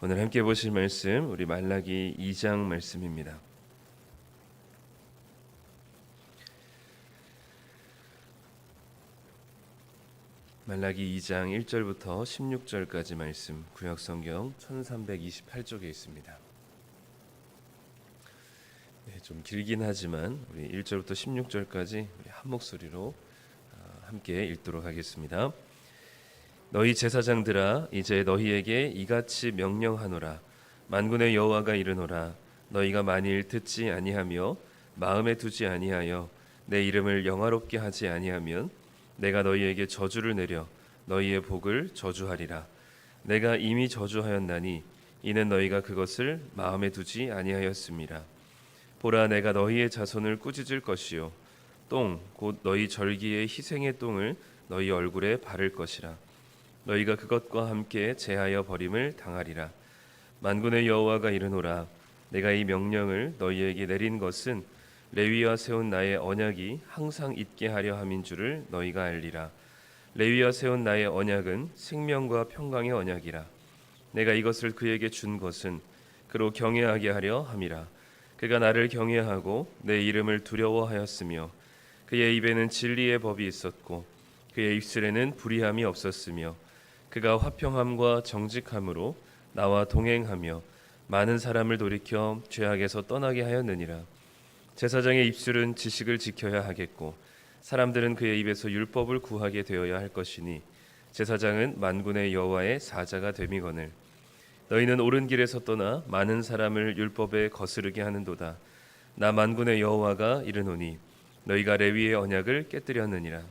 오늘 함께 보실 말씀 우리 말라기 2장 말씀입니다. 말라기 2장 1절부터 16절까지 말씀 구약성경 1328쪽에 있습니다. 좀 길긴 하지만 우리 1절부터 16절까지 우리 한 목소리로 함께 읽도록 하겠습니다. 너희 제사장들아 이제 너희에게 이같이 명령하노라. 만군의 여호와가 이르노라. 너희가 만일 듣지 아니하며 마음에 두지 아니하여 내 이름을 영화롭게 하지 아니하면 내가 너희에게 저주를 내려 너희의 복을 저주하리라. 내가 이미 저주하였나니 이는 너희가 그것을 마음에 두지 아니하였음이라. 보라, 내가 너희의 자손을 꾸짖을 것이요 똥 곧 너희 절기의 희생의 똥을 너희 얼굴에 바를 것이라. 너희가 그것과 함께 제하여 버림을 당하리라. 만군의 여호와가 이르노라. 내가 이 명령을 너희에게 내린 것은 레위와 세운 나의 언약이 항상 있게 하려 함인 줄을 너희가 알리라. 레위와 세운 나의 언약은 생명과 평강의 언약이라. 내가 이것을 그에게 준 것은 그로 경외하게 하려 함이라. 그가 나를 경외하고 내 이름을 두려워하였으며 그의 입에는 진리의 법이 있었고 그의 입술에는 불의함이 없었으며 그가 화평함과 정직함으로 나와 동행하며 많은 사람을 돌이켜 죄악에서 떠나게 하였느니라. 제사장의 입술은 지식을 지켜야 하겠고 사람들은 그의 입에서 율법을 구하게 되어야 할 것이니 제사장은 만군의 여호와의 사자가 됨이거늘. 너희는 옳은 길에서 떠나 많은 사람을 율법에 거스르게 하는도다. 나 만군의 여호와가 이르노니 너희가 레위의 언약을 깨뜨렸느니라.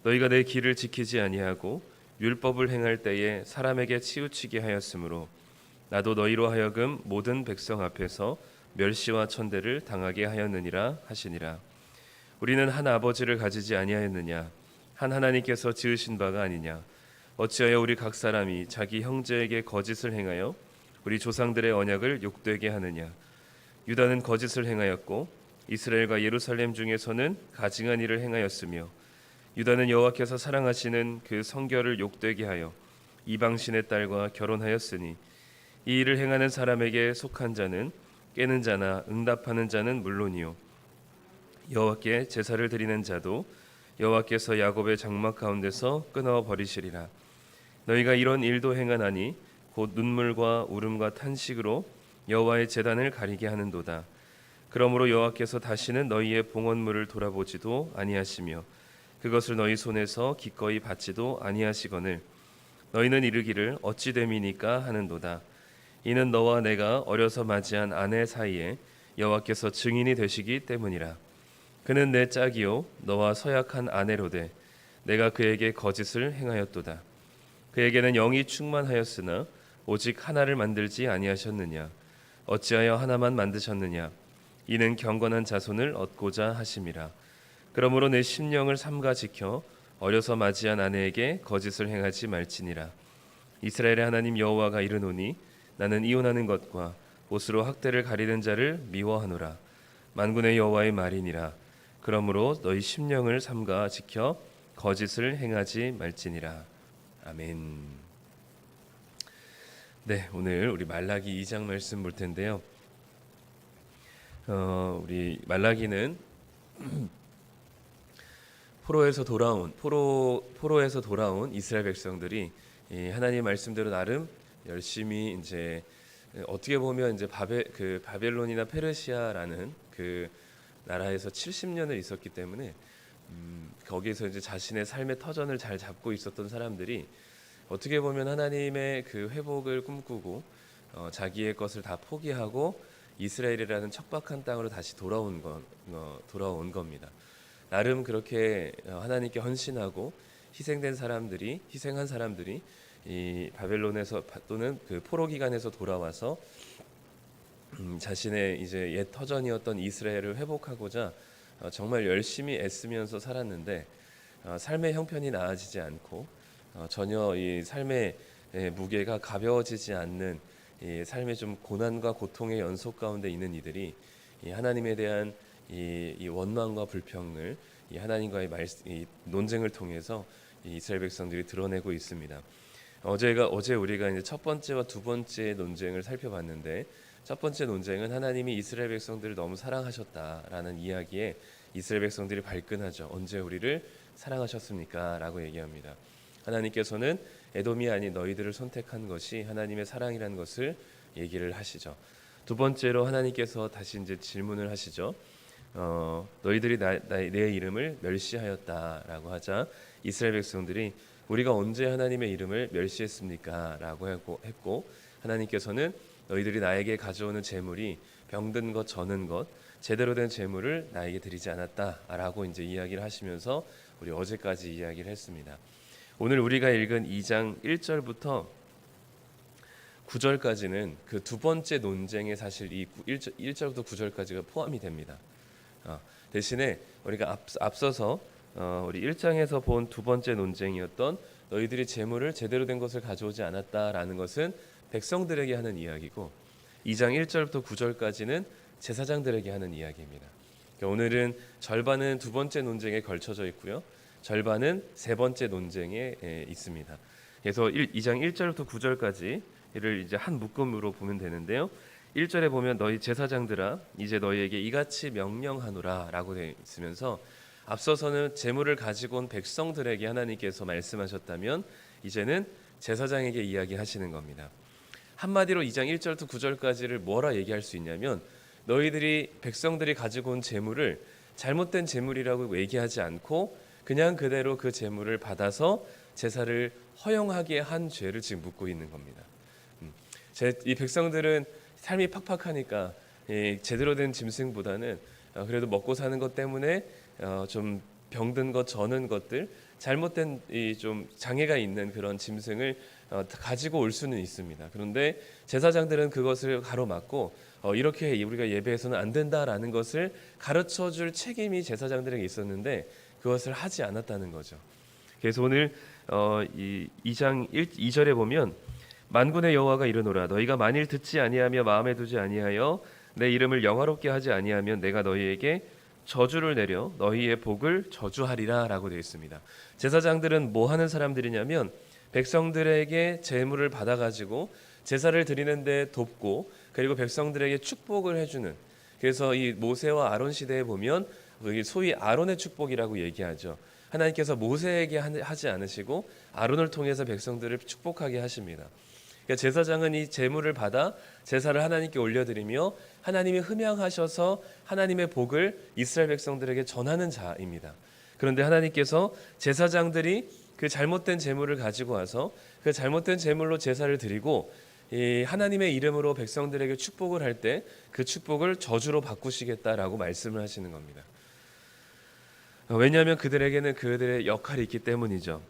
너희가 내 길을 지키지 아니하고 율법을 행할 때에 사람에게 치우치게 하였으므로 나도 너희로 하여금 모든 백성 앞에서 멸시와 천대를 당하게 하였느니라 하시니라. 우리는 한 아버지를 가지지 아니하였느냐? 한 하나님께서 지으신 바가 아니냐? 어찌하여 우리 각 사람이 자기 형제에게 거짓을 행하여 우리 조상들의 언약을 욕되게 하느냐? 유다는 거짓을 행하였고 이스라엘과 예루살렘 중에서는 가증한 일을 행하였으며 유다는 여호와께서 사랑하시는 그 성결을 욕되게 하여 이방신의 딸과 결혼하였으니 이 일을 행하는 사람에게 속한 자는 깨는 자나 응답하는 자는 물론이요 여호와께 제사를 드리는 자도 여호와께서 야곱의 장막 가운데서 끊어 버리시리라. 너희가 이런 일도 행하나니 곧 눈물과 울음과 탄식으로 여호와의 제단을 가리게 하는도다. 그러므로 여호와께서 다시는 너희의 봉헌물을 돌아보지도 아니하시며 그것을 너희 손에서 기꺼이 받지도 아니하시거늘 너희는 이르기를 어찌 됨이니까 하는도다. 이는 너와 내가 어려서 맞이한 아내 사이에 여호와께서 증인이 되시기 때문이라. 그는 내 짝이요 너와 서약한 아내로되 내가 그에게 거짓을 행하였도다. 그에게는 영이 충만하였으나 오직 하나를 만들지 아니하셨느냐? 어찌하여 하나만 만드셨느냐? 이는 경건한 자손을 얻고자 하심이라. 그러므로 내 심령을 삼가 지켜 어려서 맞이한 아내에게 거짓을 행하지 말지니라. 이스라엘의 하나님 여호와가 이르노니 나는 이혼하는 것과 옷으로 학대를 가리는 자를 미워하노라. 만군의 여호와의 말이니라. 그러므로 너희 심령을 삼가 지켜 거짓을 행하지 말지니라. 아멘. 네, 오늘 우리 말라기 2장 말씀 볼 텐데요. 우리 말라기는 포로에서 돌아온 이스라엘 백성들이 하나님 말씀대로 나름 열심히 이제 어떻게 보면 이제 바벨론이나 페르시아라는 그 나라에서 70년을 있었기 때문에 거기서 이제 자신의 삶의 터전을 잘 잡고 있었던 사람들이 어떻게 보면 하나님의 그 회복을 꿈꾸고 자기의 것을 다 포기하고 이스라엘이라는 척박한 땅으로 다시 돌아온 겁니다. 나름 그렇게 하나님께 헌신하고 희생한 사람들이 이 바벨론에서 또는 그 포로 기간에서 돌아와서 자신의 이제 옛 터전이었던 이스라엘을 회복하고자 정말 열심히 애쓰면서 살았는데 삶의 형편이 나아지지 않고 전혀 이 삶의 무게가 가벼워지지 않는 이 삶의 좀 고난과 고통의 연속 가운데 있는 이들이 이 하나님에 대한 이 원망과 불평을 이 하나님과의 이 논쟁을 통해서 이 이스라엘 백성들이 드러내고 있습니다. 어제 우리가 이제 첫 번째와 두 번째 논쟁을 살펴봤는데, 첫 번째 논쟁은 하나님이 이스라엘 백성들을 너무 사랑하셨다라는 이야기에 이스라엘 백성들이 발끈하죠. 언제 우리를 사랑하셨습니까? 라고 얘기합니다. 하나님께서는 에돔이 아닌 너희들을 선택한 것이 하나님의 사랑이라는 것을 얘기를 하시죠. 두 번째로 하나님께서 다시 이제 질문을 하시죠. 너희들이 내 이름을 멸시하였다라고 하자 이스라엘 백성들이 우리가 언제 하나님의 이름을 멸시했습니까? 라고 했고, 하나님께서는 너희들이 나에게 가져오는 재물이 병든 것, 저는 것, 제대로 된 재물을 나에게 드리지 않았다라고 이제 이야기를 하시면서 우리 어제까지 이야기를 했습니다. 오늘 우리가 읽은 2장 1절부터 9절까지는 그 두 번째 논쟁에 사실 이 1절부터 9절까지가 포함이 됩니다. 대신에 우리가 앞서서 우리 1장에서 본 두 번째 논쟁이었던 너희들이 재물을 제대로 된 것을 가져오지 않았다라는 것은 백성들에게 하는 이야기고, 2장 1절부터 9절까지는 제사장들에게 하는 이야기입니다. 그러니까 오늘은 절반은 두 번째 논쟁에 걸쳐져 있고요, 절반은 세 번째 논쟁에 있습니다. 그래서 2장 1절부터 9절까지를 이제 한 묶음으로 보면 되는데요. 1절에 보면 너희 제사장들아 이제 너희에게 이같이 명령하노라 라고 되어 있으면서, 앞서서는 재물을 가지고 온 백성들에게 하나님께서 말씀하셨다면 이제는 제사장에게 이야기하시는 겁니다. 한마디로 2장 1절부터 9절까지를 뭐라 얘기할 수 있냐면, 너희들이 백성들이 가지고 온 재물을 잘못된 재물이라고 얘기하지 않고 그냥 그대로 그 재물을 받아서 제사를 허용하게 한 죄를 지금 묻고 있는 겁니다. 이 백성들은 삶이 팍팍하니까 제대로 된 짐승보다는 그래도 먹고 사는 것 때문에 좀 병든 것, 저는 것들, 잘못된 좀 장애가 있는 그런 짐승을 가지고 올 수는 있습니다. 그런데 제사장들은 그것을 가로막고 이렇게 우리가 예배해서는 안 된다라는 것을 가르쳐줄 책임이 제사장들에게 있었는데 그것을 하지 않았다는 거죠. 그래서 오늘 이 2장 2절에 보면 만군의 여호와가 이르노라 너희가 만일 듣지 아니하며 마음에 두지 아니하여 내 이름을 영화롭게 하지 아니하면 내가 너희에게 저주를 내려 너희의 복을 저주하리라 라고 되어 있습니다. 제사장들은 뭐 하는 사람들이냐면 백성들에게 제물을 받아가지고 제사를 드리는데 돕고, 그리고 백성들에게 축복을 해주는, 그래서 이 모세와 아론 시대에 보면 소위 아론의 축복이라고 얘기하죠. 하나님께서 모세에게 하지 않으시고 아론을 통해서 백성들을 축복하게 하십니다. 그러니까 제사장은 이 제물을 받아 제사를 하나님께 올려드리며 하나님이 흠양하셔서 하나님의 복을 이스라엘 백성들에게 전하는 자입니다. 그런데 하나님께서 제사장들이 그 잘못된 제물을 가지고 와서 그 잘못된 제물로 제사를 드리고 이 하나님의 이름으로 백성들에게 축복을 할 때 그 축복을 저주로 바꾸시겠다라고 말씀을 하시는 겁니다. 왜냐하면 그들에게는 그들의 역할이 있기 때문이죠.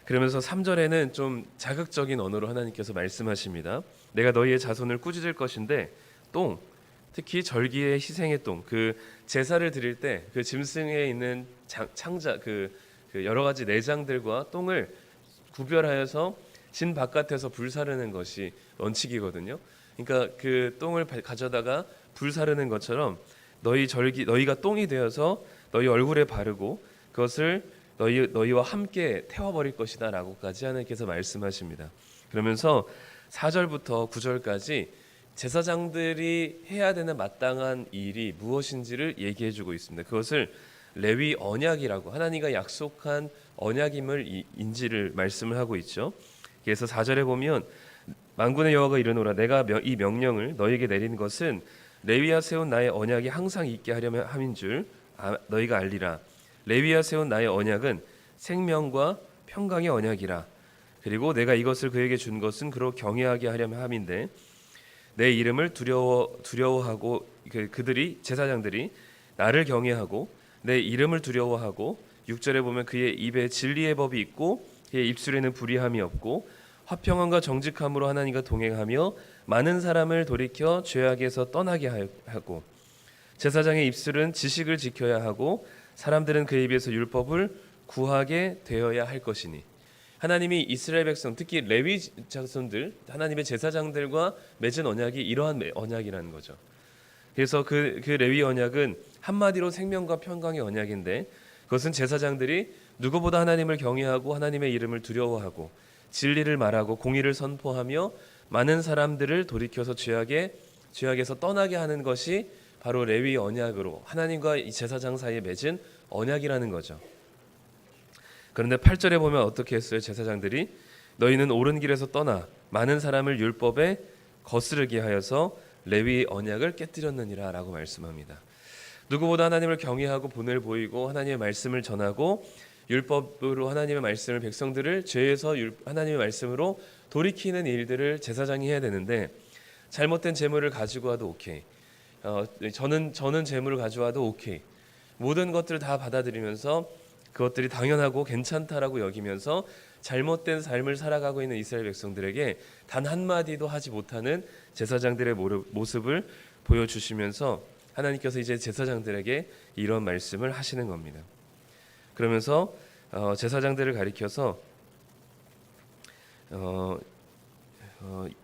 그러면서 3절에는 좀 자극적인 언어로 하나님께서 말씀하십니다. 내가 너희의 자손을 꾸짖을 것인데 똥, 특히 절기의 희생의 똥, 그 제사를 드릴 때 그 짐승에 있는 창자 그 여러 가지 내장들과 똥을 구별하여서 진 바깥에서 불사르는 것이 원칙이거든요. 그러니까 그 똥을 가져다가 불사르는 것처럼 너희가 똥이 되어서 너희 얼굴에 바르고 그것을 너희와 함께 태워버릴 것이다라고까지 하나님께서 말씀하십니다. 그러면서 4절부터 9절까지 제사장들이 해야 되는 마땅한 일이 무엇인지를 얘기해주고 있습니다. 그것을 레위 언약이라고, 하나님과 약속한 언약임을 인지를 말씀을 하고 있죠. 그래서 4절에 보면 만군의 여호와가 이르노라 내가 이 명령을 너희에게 내린 것은 레위가 세운 나의 언약이 항상 있게 하려면 함인 줄 너희가 알리라. 레위가 세운 나의 언약은 생명과 평강의 언약이라. 그리고 내가 이것을 그에게 준 것은 그로 경외하게 하려면 함인데 내 이름을 두려워하고 그들이 제사장들이 나를 경외하고 내 이름을 두려워하고 6절에 보면 그의 입에 진리의 법이 있고 그의 입술에는 불의함이 없고 화평함과 정직함으로 하나님과 동행하며 많은 사람을 돌이켜 죄악에서 떠나게 하고 제사장의 입술은 지식을 지켜야 하고 사람들은 그의 입에서 율법을 구하게 되어야 할 것이니. 하나님이 이스라엘 백성, 특히 레위 자손들, 하나님의 제사장들과 맺은 언약이 이러한 언약이라는 거죠. 그래서 그 레위 언약은 한마디로 생명과 평강의 언약인데 그것은 제사장들이 누구보다 하나님을 경외하고 하나님의 이름을 두려워하고 진리를 말하고 공의를 선포하며 많은 사람들을 돌이켜서 죄악에서 떠나게 하는 것이 바로 레위 언약으로 하나님과 이 제사장 사이에 맺은 언약이라는 거죠. 그런데 8절에 보면 어떻게 했어요? 제사장들이 너희는 옳은 길에서 떠나 많은 사람을 율법에 거스르게 하여서 레위 언약을 깨뜨렸느니라 라고 말씀합니다. 누구보다 하나님을 경외하고 본을 보이고 하나님의 말씀을 전하고 율법으로 하나님의 말씀을 백성들을 죄에서 하나님의 말씀으로 돌이키는 일들을 제사장이 해야 되는데 잘못된 재물을 가지고 와도 오케이. 저는 재물을 가져와도 오케이. 모든 것들을 다 받아들이면서 그것들이 당연하고 괜찮다라고 여기면서 잘못된 삶을 살아가고 있는 이스라엘 백성들에게 단 한마디도 하지 못하는 제사장들의 모습을 보여주시면서 하나님께서 이제 제사장들에게 이런 말씀을 하시는 겁니다. 그러면서 제사장들을 가리켜서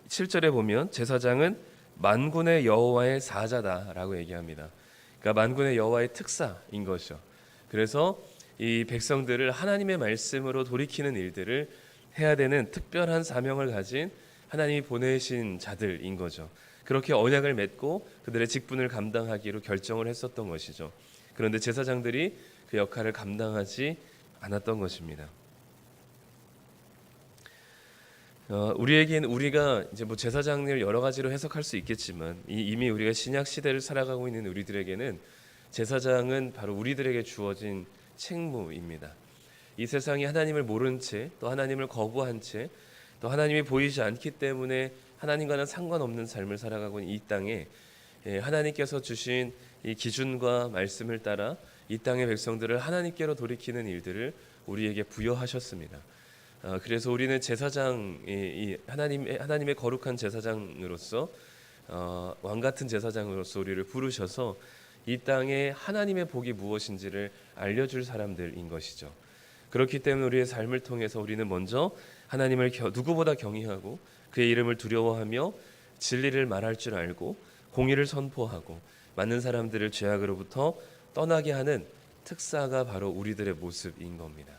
7절에 보면 제사장은 만군의 여호와의 사자다라고 얘기합니다. 그러니까 만군의 여호와의 특사인 것이죠. 그래서 이 백성들을 하나님의 말씀으로 돌이키는 일들을 해야 되는 특별한 사명을 가진 하나님이 보내신 자들인 거죠. 그렇게 언약을 맺고 그들의 직분을 감당하기로 결정을 했었던 것이죠. 그런데 제사장들이 그 역할을 감당하지 않았던 것입니다. 우리에게는 우리가 이제 뭐 제사장을 여러 가지로 해석할 수 있겠지만 이미 우리가 신약 시대를 살아가고 있는 우리들에게는 제사장은 바로 우리들에게 주어진 책무입니다. 이 세상이 하나님을 모른 채 또 하나님을 거부한 채 또 하나님이 보이지 않기 때문에 하나님과는 상관없는 삶을 살아가고 있는 이 땅에 하나님께서 주신 이 기준과 말씀을 따라 이 땅의 백성들을 하나님께로 돌이키는 일들을 우리에게 부여하셨습니다. 그래서 우리는 제사장, 하나님의 거룩한 제사장으로서 왕 같은 제사장으로서 우리를 부르셔서 이 땅에 하나님의 복이 무엇인지를 알려줄 사람들인 것이죠. 그렇기 때문에 우리의 삶을 통해서 우리는 먼저 하나님을 누구보다 경외하고 그의 이름을 두려워하며 진리를 말할 줄 알고 공의를 선포하고 많은 사람들을 죄악으로부터 떠나게 하는 특사가 바로 우리들의 모습인 겁니다.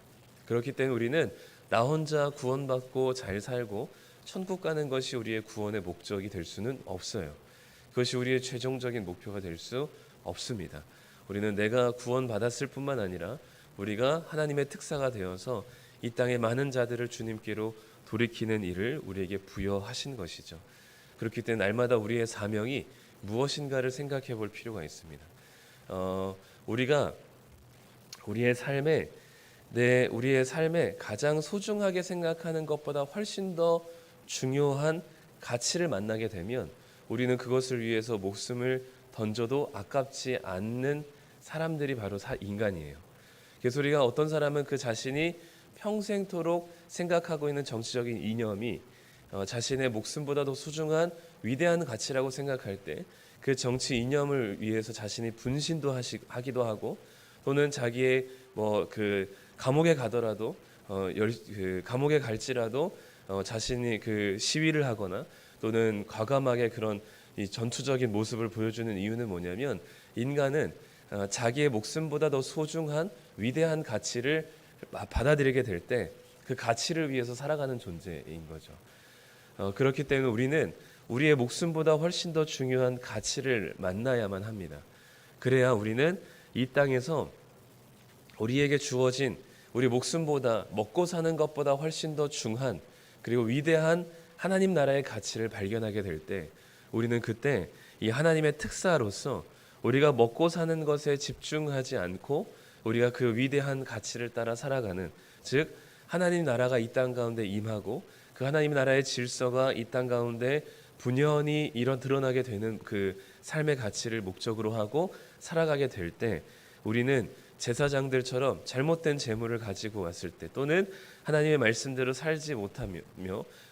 그렇기 때문에 우리는 나 혼자 구원받고 잘 살고 천국 가는 것이 우리의 구원의 목적이 될 수는 없어요. 그것이 우리의 최종적인 목표가 될 수 없습니다. 우리는 내가 구원받았을 뿐만 아니라 우리가 하나님의 특사가 되어서 이 땅의 많은 자들을 주님께로 돌이키는 일을 우리에게 부여하신 것이죠. 그렇기 때문에 날마다 우리의 사명이 무엇인가를 생각해 볼 필요가 있습니다. 우리가 우리의 삶에 가장 소중하게 생각하는 것보다 훨씬 더 중요한 가치를 만나게 되면 우리는 그것을 위해서 목숨을 던져도 아깝지 않는 사람들이 바로 인간이에요. 그래서 우리가 어떤 사람은 그 자신이 평생토록 생각하고 있는 정치적인 이념이 자신의 목숨보다 더 소중한 위대한 가치라고 생각할 때 그 정치 이념을 위해서 자신이 분신도 하기도 하고 또는 자기의 감옥에 가더라도 감옥에 갈지라도 자신이 그 시위를 하거나 또는 과감하게 그런 이 전투적인 모습을 보여주는 이유는 뭐냐면 인간은 자기의 목숨보다 더 소중한 위대한 가치를 받아들이게 될 때 그 가치를 위해서 살아가는 존재인 거죠. 그렇기 때문에 우리는 우리의 목숨보다 훨씬 더 중요한 가치를 만나야만 합니다. 그래야 우리는 이 땅에서 우리에게 주어진 우리 목숨보다 먹고 사는 것보다 훨씬 더 중한 그리고 위대한 하나님 나라의 가치를 발견하게 될 때 우리는 그때 이 하나님의 특사로서 우리가 먹고 사는 것에 집중하지 않고 우리가 그 위대한 가치를 따라 살아가는, 즉 하나님 나라가 이 땅 가운데 임하고 그 하나님 나라의 질서가 이 땅 가운데 분연히 드러나게 되는 그 삶의 가치를 목적으로 하고 살아가게 될 때 우리는 제사장들처럼 잘못된 재물을 가지고 왔을 때 또는 하나님의 말씀대로 살지 못하며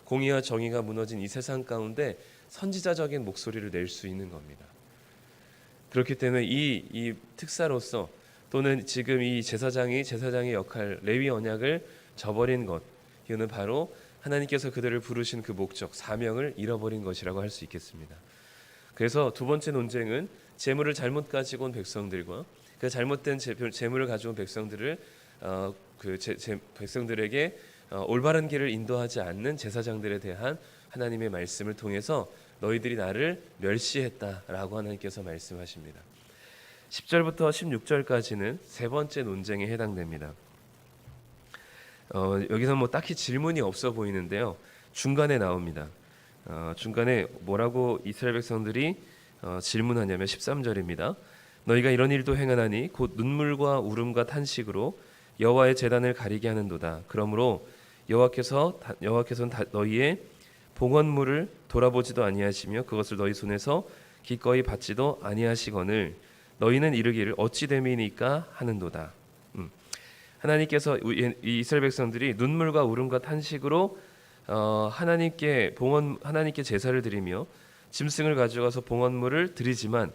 공의와 정의가 무너진 이 세상 가운데 선지자적인 목소리를 낼 수 있는 겁니다. 그렇기 때문에 이 특사로서 또는 지금 이 제사장의 역할, 레위 언약을 저버린 것, 이거는 바로 하나님께서 그들을 부르신 그 목적, 사명을 잃어버린 것이라고 할 수 있겠습니다. 그래서 두 번째 논쟁은 재물을 잘못 가지고 온 백성들과 그 잘못된 재물을 가져온 백성들을 백성들에게 올바른 길을 인도하지 않는 제사장들에 대한 하나님의 말씀을 통해서 너희들이 나를 멸시했다라고 하나님께서 말씀하십니다. 10절부터 16절까지는 세 번째 논쟁에 해당됩니다. 여기서 뭐 딱히 질문이 없어 보이는데요. 중간에 나옵니다. 중간에 뭐라고 이스라엘 백성들이 질문하냐면 13절입니다. 너희가 이런 일도 행하나니 곧 눈물과 울음과 탄식으로 여호와의 제단을 가리게 하는도다. 그러므로 여호와께서는 너희의 봉헌물을 돌아보지도 아니하시며 그것을 너희 손에서 기꺼이 받지도 아니하시거늘 너희는 이르기를 어찌 됨이니까 하는도다. 하나님께서 이 이스라엘 백성들이 눈물과 울음과 탄식으로 하나님께 제사를 드리며 짐승을 가져가서 봉헌물을 드리지만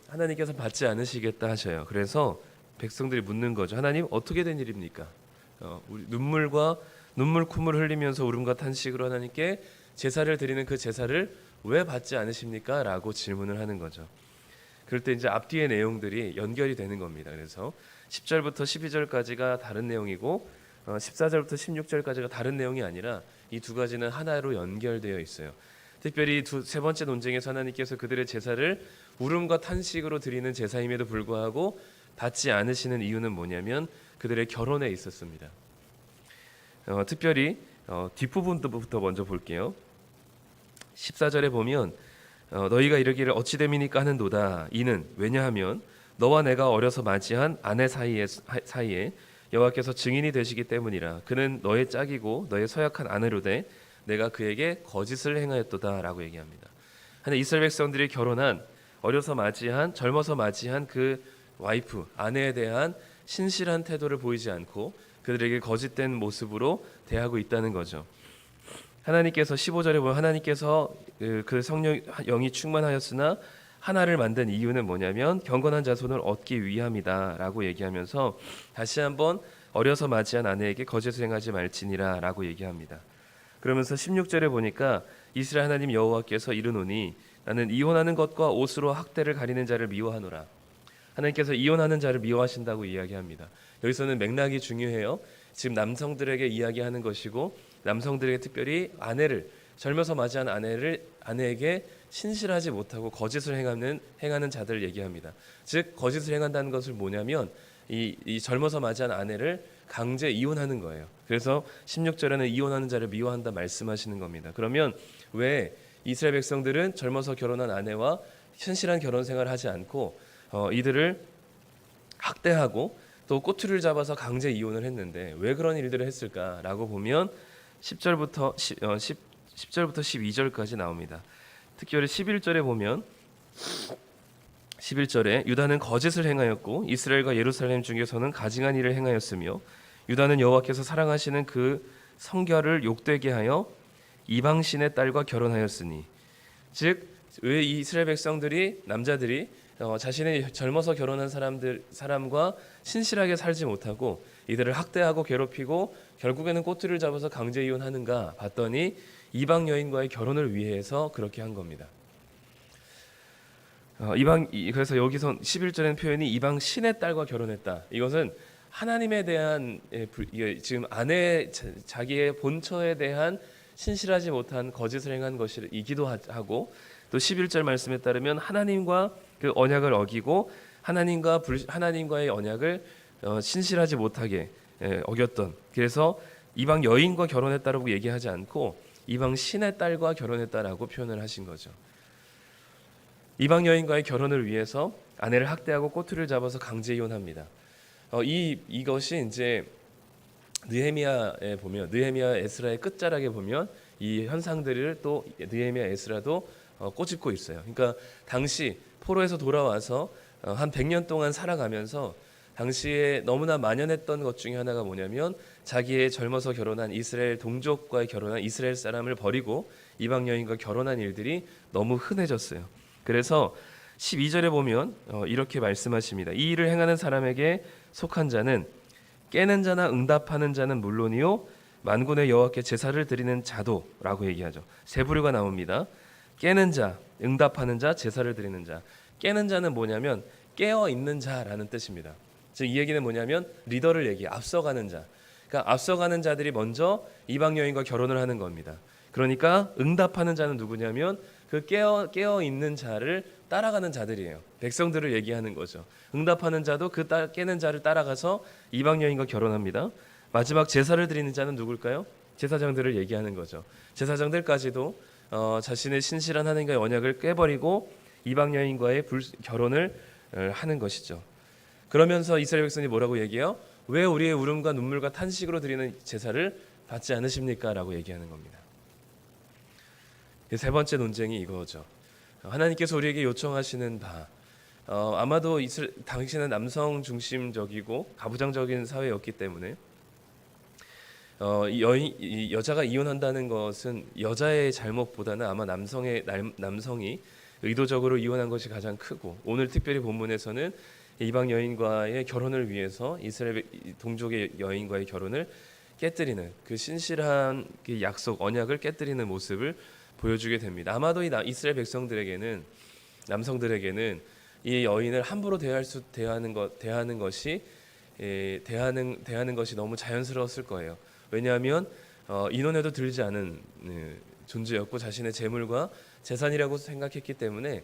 하나님께서 받지 않으시겠다 하셔요. 그래서 백성들이 묻는 거죠. 하나님 어떻게 된 일입니까? 우리 눈물 콧물을 흘리면서 울음과 탄식으로 하나님께 제사를 드리는 그 제사를 왜 받지 않으십니까? 라고 질문을 하는 거죠. 그럴 때 이제 앞뒤의 내용들이 연결이 되는 겁니다. 그래서 10절부터 12절까지가 다른 내용이고 14절부터 16절까지가 다른 내용이 아니라 이 두 가지는 하나로 연결되어 있어요. 특별히 세 번째 논쟁에서 하나님께서 그들의 제사를 울음과 탄식으로 드리는 제사임에도 불구하고 받지 않으시는 이유는 뭐냐면 그들의 결혼에 있었습니다. 특별히 뒷부분부터 먼저 볼게요. 14절에 보면 너희가 이르기를 어찌 됨이니까 하는도다. 이는 왜냐하면 너와 내가 어려서 맞이한 아내 사이에 여호와께서 증인이 되시기 때문이라. 그는 너의 짝이고 너의 서약한 아내로되 내가 그에게 거짓을 행하였도다라고 얘기합니다. 하나님 이스라엘 백성들이 결혼한 젊어서 맞이한 그 와이프 아내에 대한 신실한 태도를 보이지 않고 그들에게 거짓된 모습으로 대하고 있다는 거죠. 하나님께서 15절에 보면 하나님께서 그 성령 영이 충만하였으나 하나를 만든 이유는 뭐냐면 경건한 자손을 얻기 위함이다라고 얘기하면서 다시 한번 어려서 맞이한 아내에게 거짓을 행하지 말지니라라고 얘기합니다. 그러면서 16절에 보니까 이스라엘 하나님 여호와께서 이르노니 나는 이혼하는 것과 옷으로 학대를 가리는 자를 미워하노라. 하나님께서 이혼하는 자를 미워하신다고 이야기합니다. 여기서는 맥락이 중요해요. 지금 남성들에게 이야기하는 것이고 남성들에게 특별히 젊어서 맞이한 아내에게 신실하지 못하고 거짓을 행하는 자들을 얘기합니다. 즉 거짓을 행한다는 것을 뭐냐면 이 젊어서 맞이한 아내를 강제 이혼하는 거예요. 그래서 16절에는 이혼하는 자를 미워한다 말씀하시는 겁니다. 그러면 왜 이스라엘 백성들은 젊어서 결혼한 아내와 신실한 결혼 생활을 하지 않고 이들을 학대하고 또 꼬투리를 잡아서 강제 이혼을 했는데 왜 그런 일들을 했을까라고 보면 10절부터 12절까지 나옵니다. 특별히 11절에 보면 11절에 유다는 거짓을 행하였고 이스라엘과 예루살렘 중에서는 가증한 일을 행하였으며 유다는 여호와께서 사랑하시는 그 성결을 욕되게 하여 이방신의 딸과 결혼하였으니 즉 왜 이스라엘 백성들이 남자들이 자신의 젊어서 결혼한 사람과 신실하게 살지 못하고 이들을 학대하고 괴롭히고 결국에는 꼬투리를 잡아서 강제 이혼하는가 봤더니 이방 여인과의 결혼을 위해서 그렇게 한 겁니다. 그래서 여기서 11절에는 표현이 이방 신의 딸과 결혼했다. 이것은 하나님에 대한 지금 자기의 본처에 대한 신실하지 못한 거짓을 행한 것이기도 하고 또 11절 말씀에 따르면 하나님과 그 언약을 어기고 하나님과의 언약을 신실하지 못하게 어겼던, 그래서 이방 여인과 결혼했다라고 얘기하지 않고 이방 신의 딸과 결혼했다라고 표현을 하신 거죠. 이방 여인과의 결혼을 위해서 아내를 학대하고 꼬투리를 잡아서 강제 이혼합니다. 이것이 이제 느헤미야에 보면 느헤미야 에스라의 끝자락에 보면 이 현상들을 또 느헤미야 에스라도 꼬집고 있어요. 그러니까 당시 포로에서 돌아와서 한 100년 동안 살아가면서 당시에 너무나 만연했던 것 중에 하나가 뭐냐면 자기의 젊어서 결혼한 이스라엘 동족과의 결혼한 이스라엘 사람을 버리고 이방 여인과 결혼한 일들이 너무 흔해졌어요. 그래서 12절에 보면 이렇게 말씀하십니다. 이 일을 행하는 사람에게 속한 자는 깨는 자나 응답하는 자는 물론이요 만군의 여호와께 제사를 드리는 자도라고 얘기하죠. 세 부류가 나옵니다. 깨는 자, 응답하는 자, 제사를 드리는 자. 깨는 자는 뭐냐면 깨어 있는 자라는 뜻입니다. 즉 이 얘기는 뭐냐면 리더를 앞서가는 자. 그러니까 앞서가는 자들이 먼저 이방 여인과 결혼을 하는 겁니다. 그러니까 응답하는 자는 누구냐면 그 깨어 있는 자를 따라가는 자들이에요. 백성들을 얘기하는 거죠. 응답하는 자도 그 깨는 자를 따라가서 이방 여인과 결혼합니다. 마지막 제사를 드리는 자는 누굴까요? 제사장들을 얘기하는 거죠. 제사장들까지도 자신의 신실한 하나님과의 언약을 깨버리고 이방 여인과의 결혼을 하는 것이죠. 그러면서 이스라엘 백성이 뭐라고 얘기해요? 왜 우리의 울음과 눈물과 탄식으로 드리는 제사를 받지 않으십니까? 라고 얘기하는 겁니다. 세 번째 논쟁이 이거죠. 하나님께서 우리에게 요청하시는 바, 아마도 당시는 남성 중심적이고 가부장적인 사회였기 때문에 여자가 이혼한다는 것은 여자의 잘못보다는 아마 남성이 의도적으로 이혼한 것이 가장 크고, 오늘 특별히 본문에서는 이방 여인과의 결혼을 위해서 이스라엘 동족의 여인과의 결혼을 깨뜨리는 그 신실한 그 약속 언약을 깨뜨리는 모습을 보여주게 됩니다. 아마도 이스라엘 백성들에게는, 남성들에게는 이 여인을 함부로 대하는 것이 너무 자연스러웠을 거예요. 왜냐하면 인혼에도 들지 않은 존재였고 자신의 재물과 재산이라고 생각했기 때문에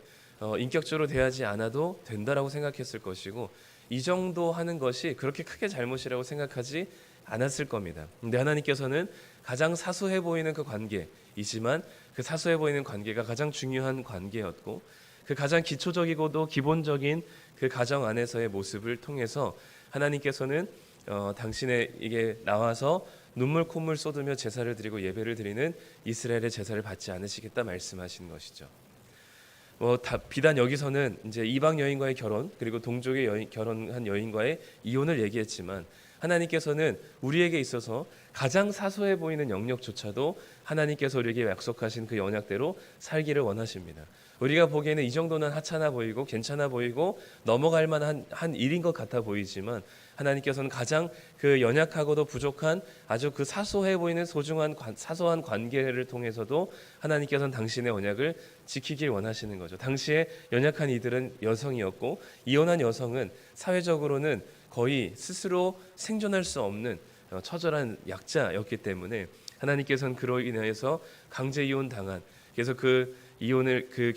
인격적으로 대하지 않아도 된다라고 생각했을 것이고, 이 정도 하는 것이 그렇게 크게 잘못이라고 생각하지 않았을 겁니다. 근데 하나님께서는 가장 사소해 보이는 그 관계이지만 그 사소해 보이는 관계가 가장 중요한 관계였고, 그 가장 기초적이고도 기본적인 그 가정 안에서의 모습을 통해서 하나님께서는 당신에게 나와서 눈물 콧물 쏟으며 제사를 드리고 예배를 드리는 이스라엘의 제사를 받지 않으시겠다 말씀하신 것이죠. 비단 여기서는 이제 이방 여인과의 결혼, 그리고 동족의 결혼한 여인과의 이혼을 얘기했지만, 하나님께서는 우리에게 있어서 가장 사소해 보이는 영역조차도 하나님께서 우리에게 약속하신 그 언약대로 살기를 원하십니다. 우리가 보기에는 이 정도는 하찮아 보이고 괜찮아 보이고 넘어갈 만한 한 일인 것 같아 보이지만, 하나님께서는 가장 그 연약하고도 부족한 아주 그 사소해 보이는 사소한 관계를 통해서도 하나님께서는 당신의 언약을 지키길 원하시는 거죠. 당시에 연약한 이들은 여성이었고, 이혼한 여성은 사회적으로는 거의 스스로 생존할 수 없는 처절한 약자였기 때문에 하나님께서는 그로 인해서 강제 이혼 당한, 그래서 그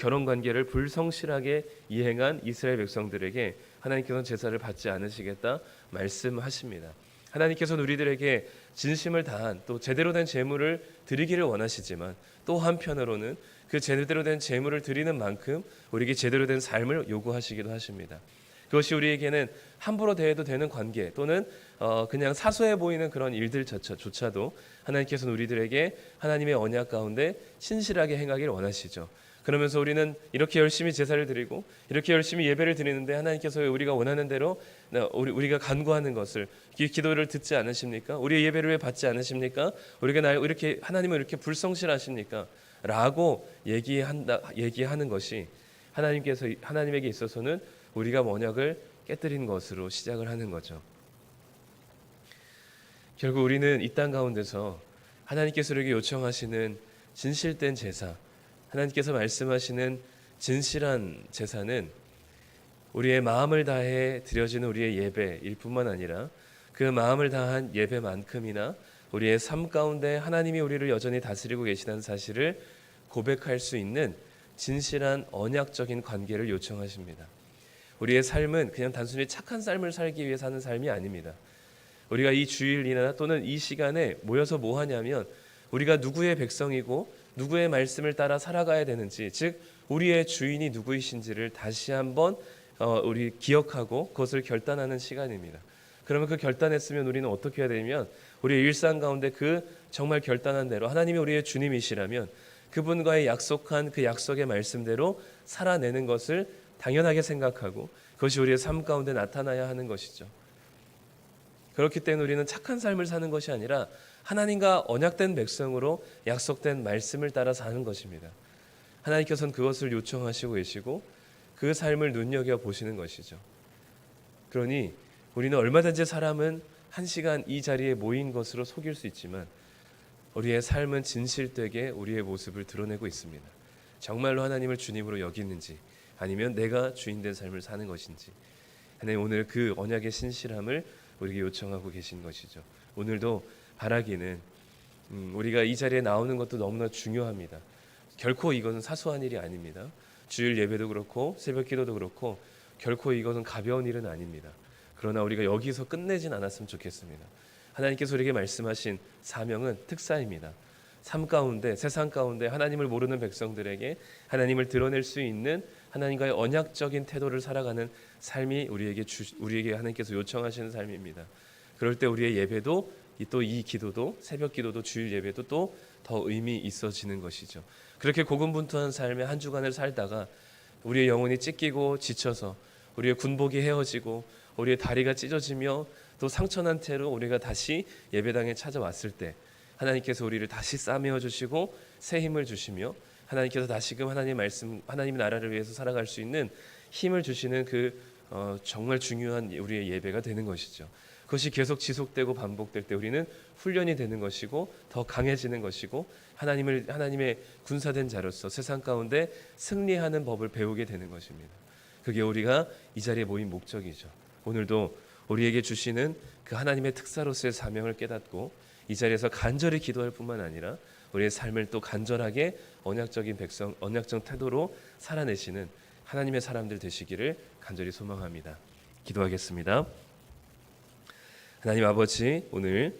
결혼 관계를 불성실하게 이행한 이스라엘 백성들에게 하나님께서는 제사를 받지 않으시겠다 말씀하십니다. 하나님께서는 우리들에게 진심을 다한 또 제대로 된 제물을 드리기를 원하시지만, 또 한편으로는 그 제대로 된 제물을 드리는 만큼 우리에게 제대로 된 삶을 요구하시기도 하십니다. 그것이 우리에게는 함부로 대해도 되는 관계, 또는 그냥 사소해 보이는 그런 일들조차도 하나님께서는 우리들에게 하나님의 언약 가운데 신실하게 행하기를 원하시죠. 그러면서 우리는 이렇게 열심히 제사를 드리고 이렇게 열심히 예배를 드리는데, 하나님께서 우리가 원하는 대로 우리가 간구하는 것을, 기도를 듣지 않으십니까? 우리의 예배를 왜 받지 않으십니까? 하나님은 이렇게 불성실하십니까? 라고 얘기하는 것이 하나님에게 있어서는 우리가 언약을 깨뜨린 것으로 시작을 하는 거죠. 결국 우리는 이 땅 가운데서 하나님께서 우리에게 요청하시는 진실된 제사, 하나님께서 말씀하시는 진실한 제사는 우리의 마음을 다해 드려지는 우리의 예배일 뿐만 아니라, 그 마음을 다한 예배만큼이나 우리의 삶 가운데 하나님이 우리를 여전히 다스리고 계시다는 사실을 고백할 수 있는 진실한 언약적인 관계를 요청하십니다. 우리의 삶은 그냥 단순히 착한 삶을 살기 위해 사는 삶이 아닙니다. 우리가 이 주일이나 또는 이 시간에 모여서 뭐 하냐면, 우리가 누구의 백성이고 누구의 말씀을 따라 살아가야 되는지, 즉 우리의 주인이 누구이신지를 다시 한번 우리 기억하고 그것을 결단하는 시간입니다. 그러면 그 결단했으면 우리는 어떻게 해야 되냐면, 우리의 일상 가운데 그 정말 결단한 대로 하나님이 우리의 주님이시라면 그분과의 약속한 그 약속의 말씀대로 살아내는 것을 당연하게 생각하고, 그것이 우리의 삶 가운데 나타나야 하는 것이죠. 그렇기 때문에 우리는 착한 삶을 사는 것이 아니라 하나님과 언약된 백성으로 약속된 말씀을 따라 사는 것입니다. 하나님께서는 그것을 요청하시고 계시고 그 삶을 눈여겨보시는 것이죠. 그러니 우리는 얼마든지 사람은 한 시간 이 자리에 모인 것으로 속일 수 있지만, 우리의 삶은 진실되게 우리의 모습을 드러내고 있습니다. 정말로 하나님을 주님으로 여기는지, 아니면 내가 주인된 삶을 사는 것인지, 하나님 오늘 그 언약의 신실함을 우리에게 요청하고 계신 것이죠. 오늘도 바라기는 우리가 이 자리에 나오는 것도 너무나 중요합니다. 결코 이것은 사소한 일이 아닙니다. 주일 예배도 그렇고 새벽 기도도 그렇고 결코 이것은 가벼운 일은 아닙니다. 그러나 우리가 여기서 끝내진 않았으면 좋겠습니다. 하나님께서 우리에게 말씀하신 사명은 특사입니다. 삶 가운데, 세상 가운데 하나님을 모르는 백성들에게 하나님을 드러낼 수 있는 하나님과의 언약적인 태도를 살아가는 삶이 우리에게 하나님께서 요청하시는 삶입니다. 그럴 때 우리의 예배도 또 이 기도도 새벽 기도도 주일 예배도 또 더 의미 있어지는 것이죠. 그렇게 고군분투한 삶의 한 주간을 살다가 우리의 영혼이 찢기고 지쳐서 우리의 군복이 헤어지고 우리의 다리가 찢어지며 또 상처난 채로 우리가 다시 예배당에 찾아왔을 때 하나님께서 우리를 다시 싸매어 주시고 새 힘을 주시며 하나님께서 다시금 하나님의 말씀, 하나님의 나라를 위해서 살아갈 수 있는 힘을 주시는 정말 중요한 우리의 예배가 되는 것이죠. 그것이 계속 지속되고 반복될 때 우리는 훈련이 되는 것이고 더 강해지는 것이고 하나님의 군사된 자로서 세상 가운데 승리하는 법을 배우게 되는 것입니다. 그게 우리가 이 자리에 모인 목적이죠. 오늘도 우리에게 주시는 그 하나님의 특사로서의 사명을 깨닫고 이 자리에서 간절히 기도할 뿐만 아니라 우리의 삶을 또 간절하게 언약적인 백성, 언약적 태도로 살아내시는 하나님의 사람들 되시기를 간절히 소망합니다. 기도하겠습니다. 하나님 아버지, 오늘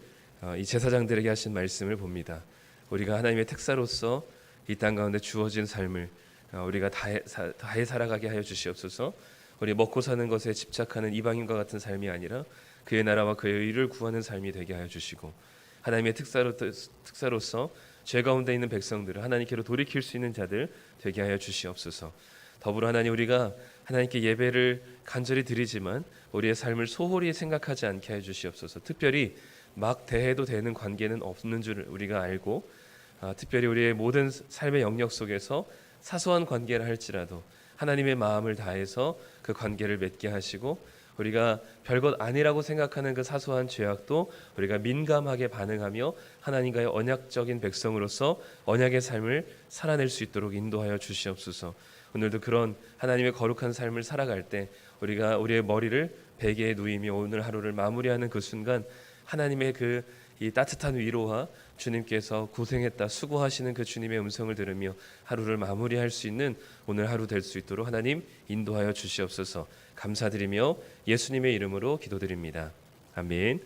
이 제사장들에게 하신 말씀을 봅니다. 우리가 하나님의 특사로서 이 땅 가운데 주어진 삶을 우리가 다해 살아가게 하여 주시옵소서. 우리 먹고 사는 것에 집착하는 이방인과 같은 삶이 아니라 그의 나라와 그의 의를 구하는 삶이 되게 하여 주시고 하나님의 특사로서 죄 가운데 있는 백성들을 하나님께로 돌이킬 수 있는 자들 되게 하여 주시옵소서. 더불어 하나님, 우리가 하나님께 예배를 간절히 드리지만 우리의 삶을 소홀히 생각하지 않게 해 주시옵소서. 특별히 막 대해도 되는 관계는 없는 줄 우리가 알고 특별히 우리의 모든 삶의 영역 속에서 사소한 관계를 할지라도 하나님의 마음을 다해서 그 관계를 맺게 하시고 우리가 별것 아니라고 생각하는 그 사소한 죄악도 우리가 민감하게 반응하며 하나님과의 언약적인 백성으로서 언약의 삶을 살아낼 수 있도록 인도하여 주시옵소서. 오늘도 그런 하나님의 거룩한 삶을 살아갈 때 우리가 우리의 머리를 베개에 누이며 오늘 하루를 마무리하는 그 순간 하나님의 이 따뜻한 위로와 주님께서 고생했다 수고하시는 그 주님의 음성을 들으며 하루를 마무리할 수 있는 오늘 하루 될 수 있도록 하나님 인도하여 주시옵소서. 감사드리며 예수님의 이름으로 기도드립니다. 아멘.